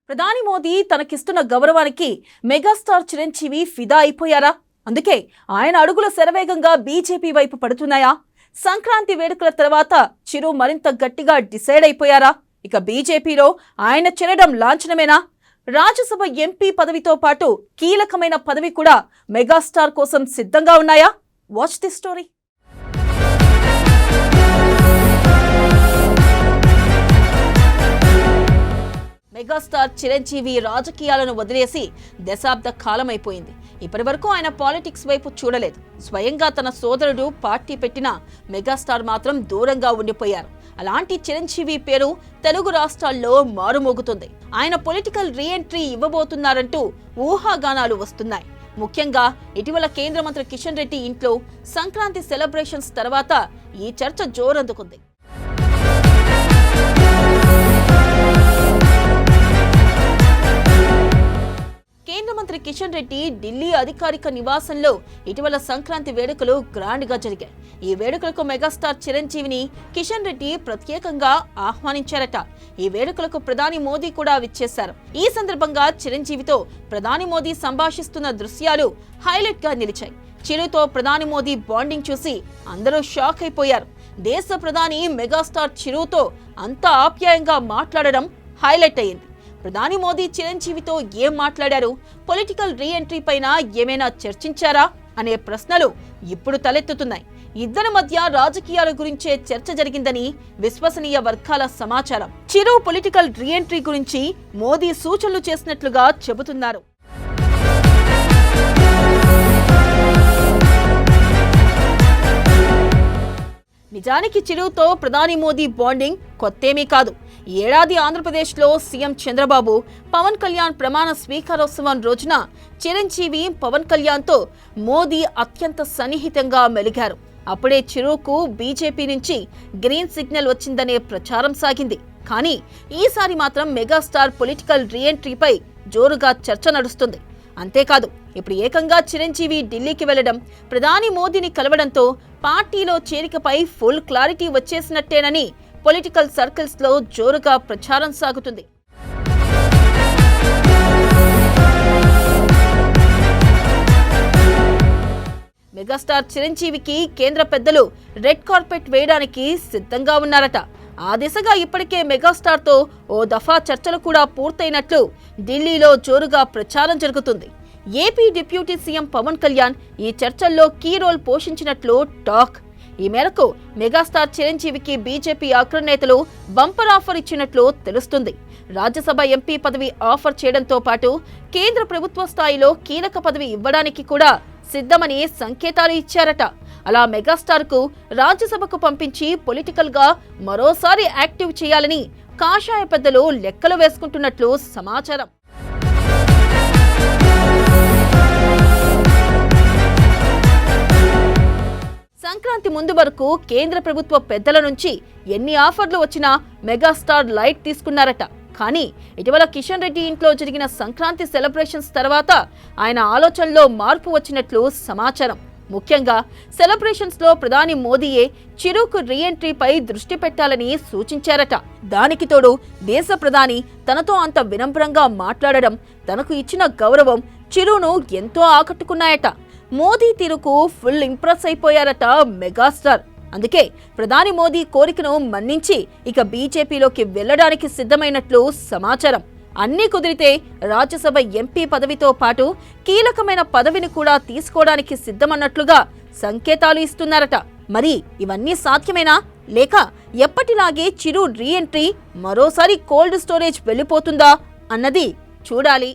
ప్రధాని మోదీ తనకిస్తున్న గౌరవానికి మెగాస్టార్ చిరంజీవి ఫిదా అయిపోయారా? అందుకే ఆయన అడుగుల శరవేగంగా బీజేపీ వైపు పడుతున్నాయా? సంక్రాంతి వేడుకల తర్వాత చిరు మరింత గట్టిగా డిసైడ్ అయిపోయారా? ఇక బీజేపీలో ఆయన చేరడం లాంఛనమేనా? రాజ్యసభ ఎంపీ పదవితో పాటు కీలకమైన పదవి కూడా మెగాస్టార్ కోసం సిద్ధంగా ఉన్నాయా? Watch the story. Megastar Chiranjeevi రాజకీయాలను వదిలేసి దశాబ్ద కాలమైపోయింది. ఇప్పటి వరకు ఆయన పాలిటిక్స్ వైపు చూడలేదు. స్వయంగా తన సోదరుడు పార్టీ పెట్టిన మెగాస్టార్ మాత్రం దూరంగా ఉండిపోయారు. అలాంటి చిరంజీవి పేరు తెలుగు రాష్ట్రాల్లో మారుమోగుతుంది. ఆయన పొలిటికల్ రీఎంట్రీ ఇవ్వబోతున్నారంటూ ఊహాగానాలు వస్తున్నాయి. ముఖ్యంగా ఇటీవల కేంద్ర మంత్రి కిషన్ రెడ్డి ఇంట్లో సంక్రాంతి సెలబ్రేషన్స్ తర్వాత ఈ చర్చ జోరందుకుంది. కేంద్ర మంత్రి కిషన్ రెడ్డి ఢిల్లీ అధికారిక నివాసంలో ఇటీవల సంక్రాంతి వేడుకలు గ్రాండ్ గా జరిగాయి. ఈ వేడుకలకు మెగాస్టార్ చిరంజీవిని కిషన్ రెడ్డి ప్రత్యేకంగా ఆహ్వానించారట. ఈ వేడుకలకు ప్రధాని మోదీ కూడా విచ్చేశారు. ఈ సందర్భంగా చిరంజీవితో ప్రధాని మోదీ సంభాషిస్తున్న దృశ్యాలు హైలైట్ గా నిలిచాయి. చిరుతో ప్రధాని మోదీ బాండింగ్ చూసి అందరూ షాక్ అయిపోయారు. దేశ ప్రధాని మెగాస్టార్ చిరుతో అంత ఆప్యాయంగా మాట్లాడడం హైలైట్ అయ్యింది. ప్రధాని మోదీ చిరంజీవితో ఏం మాట్లాడారు? పొలిటికల్ రీఎంట్రీ పైన ఏమైనా చర్చించారా అనే ప్రశ్నలు ఇప్పుడు తలెత్తుతున్నాయి. ఇద్దరి మధ్య రాజకీయాల గురించే చర్చ జరిగిందని విశ్వసనీయ వర్గాల సమాచారం. చిరు పొలిటికల్ రీఎంట్రీ గురించి మోదీ సూచనలు చేసినట్లుగా చెబుతున్నారు. నిజానికి చిరుతో ప్రధాని మోదీ బాండింగ్ కొత్తేమీ కాదు. ఏడాది ఆంధ్రప్రదేశ్లో సీఎం చంద్రబాబు పవన్ కళ్యాణ్ ప్రమాణ స్వీకారోత్సవం రోజున చిరంజీవి పవన్ కళ్యాణ్తో మోదీ అత్యంత సన్నిహితంగా మెలిగారు. అప్పుడే చిరుకు బీజేపీ నుంచి గ్రీన్ సిగ్నల్ వచ్చిందనే ప్రచారం సాగింది. కానీ ఈసారి మాత్రం మెగాస్టార్ పొలిటికల్ రీఎంట్రీపై జోరుగా చర్చ నడుస్తుంది. అంతేకాదు, ఇప్పుడు ఏకంగా చిరంజీవి ఢిల్లీకి వెళ్లడం, ప్రధాని మోదీని కలవడంతో పార్టీలో చేరికపై ఫుల్ క్లారిటీ వచ్చేసినట్టేనని పొలిటికల్ సర్కిల్స్ లో జోరుగా ప్రచారం సాగుతుంది. మెగాస్టార్ చిరంజీవికి కేంద్ర పెద్దలు రెడ్ కార్పెట్ వేయడానికి సిద్ధంగా ఉన్నారట. ఆ దిశగా ఇప్పటికే మెగాస్టార్ తో ఓ దఫా చర్చలు కూడా పూర్తయినట్లు ఢిల్లీలో జోరుగా ప్రచారం జరుగుతుంది. AP deputy CM Pawan Kalyan ఈ చర్చల్లో కీ రోల్ పోషించినట్లు టాక్. ఈ మేరకు మెగాస్టార్ చిరంజీవికి బీజేపీ అగ్రనేతలు బంపర్ ఆఫర్ ఇచ్చినట్లు తెలుస్తుంది. రాజ్యసభ ఎంపీ పదవి ఆఫర్ చేయడంతో పాటు కేంద్ర ప్రభుత్వ స్థాయిలో కీలక పదవి ఇవ్వడానికి కూడా సిద్ధమని సంకేతాలు ఇచ్చారట. అలా మెగాస్టార్ కు రాజ్యసభకు పంపించి పొలిటికల్ గా మరోసారి యాక్టివ్ చేయాలని కాషాయ పెద్దలు లెక్కలు వేసుకుంటున్నట్లు సమాచారం. సంక్రాంతి ముందు వరకు కేంద్ర ప్రభుత్వ పెద్దల నుంచి ఎన్ని ఆఫర్లు వచ్చినా మెగాస్టార్ లైట్ తీసుకున్నారట. కానీ ఇటీవల కిషన్ రెడ్డి ఇంట్లో జరిగిన సంక్రాంతి సెలబ్రేషన్స్ తర్వాత ఆయన ఆలోచనలో మార్పు వచ్చినట్లు సమాచారం. ముఖ్యంగా సెలబ్రేషన్స్ లో ప్రధాని మోదీయే చిరుకు రీఎంట్రీపై దృష్టి పెట్టాలని సూచించారట. దానికి తోడు దేశ ప్రధాని తనతో అంత వినమ్రంగా మాట్లాడడం, తనకు ఇచ్చిన గౌరవం చిరును ఎంతో ఆకట్టుకున్నాయట. మోదీ తీరుకు ఫుల్ ఇంప్రెస్ అయిపోయారట మెగాస్టార్. అందుకే ప్రధాని మోదీ కోరికను మన్నించి ఇక బీజేపీలోకి వెళ్లడానికి సిద్ధమైనట్లు సమాచారం. అన్నీ కుదిరితే రాజ్యసభ ఎంపీ పదవితో పాటు కీలకమైన పదవిని కూడా తీసుకోవడానికి సిద్ధమన్నట్లుగా సంకేతాలు ఇస్తున్నారట. మరి ఇవన్నీ సాధ్యమేనా, లేక ఎప్పటిలాగే చిరు రీఎంట్రీ మరోసారి కోల్డ్ స్టోరేజ్ వెళ్లిపోతుందా అన్నది చూడాలి.